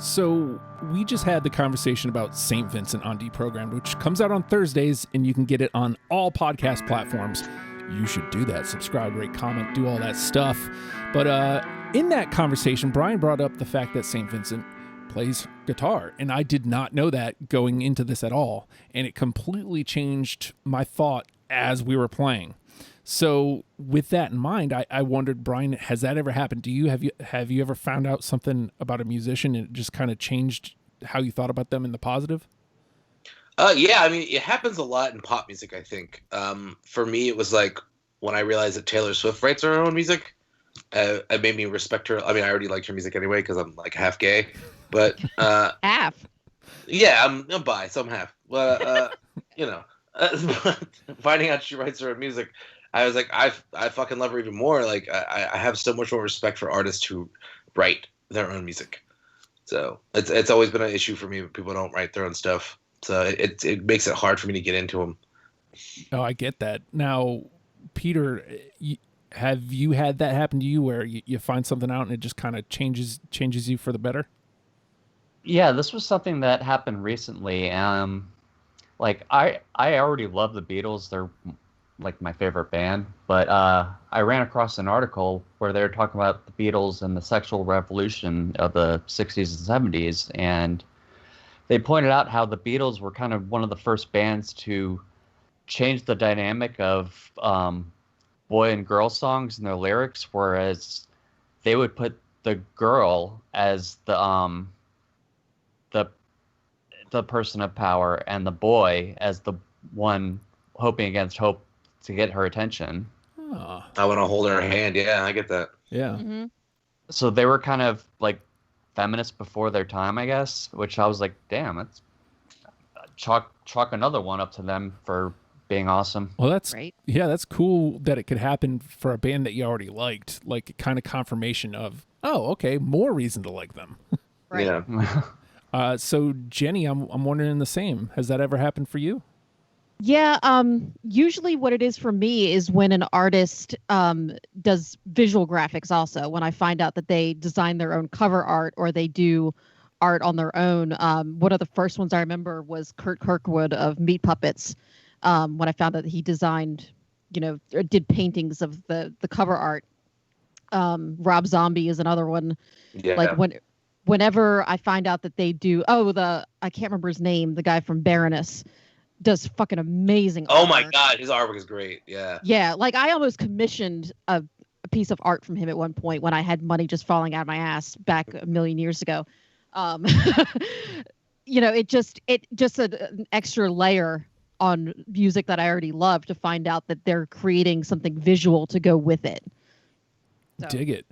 So we just had the conversation about St. Vincent on Deprogrammed, which comes out on Thursdays, and you can get it on all podcast platforms. You should do that. Subscribe, rate, comment, do all that stuff. But in that conversation, Bryan brought up the fact that St. Vincent plays guitar, and I did not know that going into this at all, and it completely changed my thought as we were playing. So with that in mind, I wondered, Bryan, has that ever happened to you? Have you ever found out something about a musician and it just kind of changed how you thought about them in the positive? Yeah, I mean, it happens a lot in pop music, I think. For me, it was like when I realized that Taylor Swift writes her own music, it made me respect her. I mean, I already liked her music anyway because I'm like half gay, but half. Yeah, I'm bi, so I'm half. But finding out she writes her own music, I was like, I fucking love her even more. Like, I have so much more respect for artists who write their own music. So it's always been an issue for me when people don't write their own stuff. So it makes it hard for me to get into them. Oh, I get that. Now, Peter, have you had that happen to you where you find something out and it just kind of changes you for the better? Yeah, this was something that happened recently. Like I already love the Beatles. They're like my favorite band. But I ran across an article where they were talking about the Beatles and the sexual revolution of the 60s and 70s. And they pointed out how the Beatles were kind of one of the first bands to change the dynamic of boy and girl songs in their lyrics, whereas they would put the girl as the person of power and the boy as the one hoping against hope to get her attention. Oh. I want to hold her hand. Yeah, I get that. Yeah. Mm-hmm. So they were kind of like feminists before their time, I guess, which I was like, damn, it's chalk another one up to them for being awesome. Well, that's right. Yeah, that's cool that it could happen for a band that you already liked, like kind of confirmation of, oh, okay, more reason to like them. Right. Yeah. So Jennie, I'm wondering the same. Has that ever happened for you? Yeah, usually what it is for me is when an artist does visual graphics also, when I find out that they design their own cover art or they do art on their own. One of the first ones I remember was Kurt Kirkwood of Meat Puppets, when I found out that he designed, or did paintings of the cover art. Rob Zombie is another one. Yeah. Like whenever I find out that they do, I can't remember his name, the guy from Baroness, does fucking amazing Oh artwork. my God, his artwork is great. Yeah. Yeah, like I almost commissioned a piece of art from him at one point when I had money just falling out of my ass back a million years ago. It just an extra layer on music that I already love to find out that they're creating something visual to go with it. So. Dig it.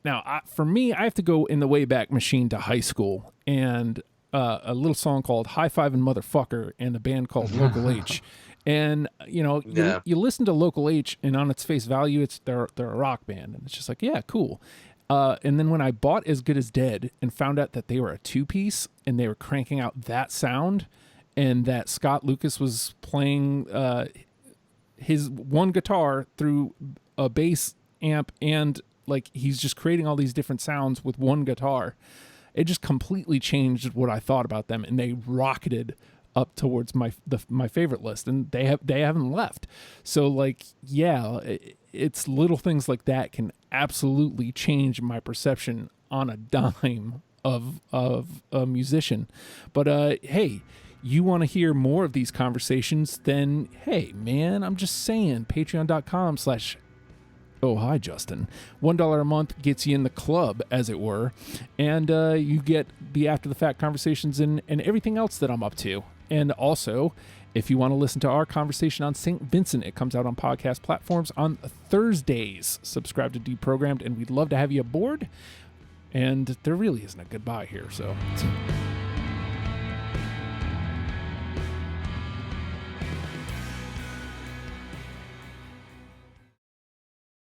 Now, for me, I have to go in the Wayback Machine to high school, and a little song called High Five and Motherfucker and a band called Local H. And, you listen to Local H, and on its face value, they're a rock band. And it's just like, yeah, cool. And then when I bought As Good as Dead and found out that they were a two-piece and they were cranking out that sound and that Scott Lucas was playing his one guitar through a bass amp and like he's just creating all these different sounds with one guitar, it just completely changed what I thought about them, and they rocketed up towards my favorite list, and they haven't left. So like, yeah, it's little things like that can absolutely change my perception on a dime of a musician. But hey, you want to hear more of these conversations? Then hey, man, I'm just saying, patreon.com/ Oh, hi, Justin. $1 a month gets you in the club, as it were, and you get the after-the-fact conversations and everything else that I'm up to. And also, if you want to listen to our conversation on St. Vincent, it comes out on podcast platforms on Thursdays. Subscribe to Deprogrammed, and we'd love to have you aboard. And there really isn't a goodbye here, so...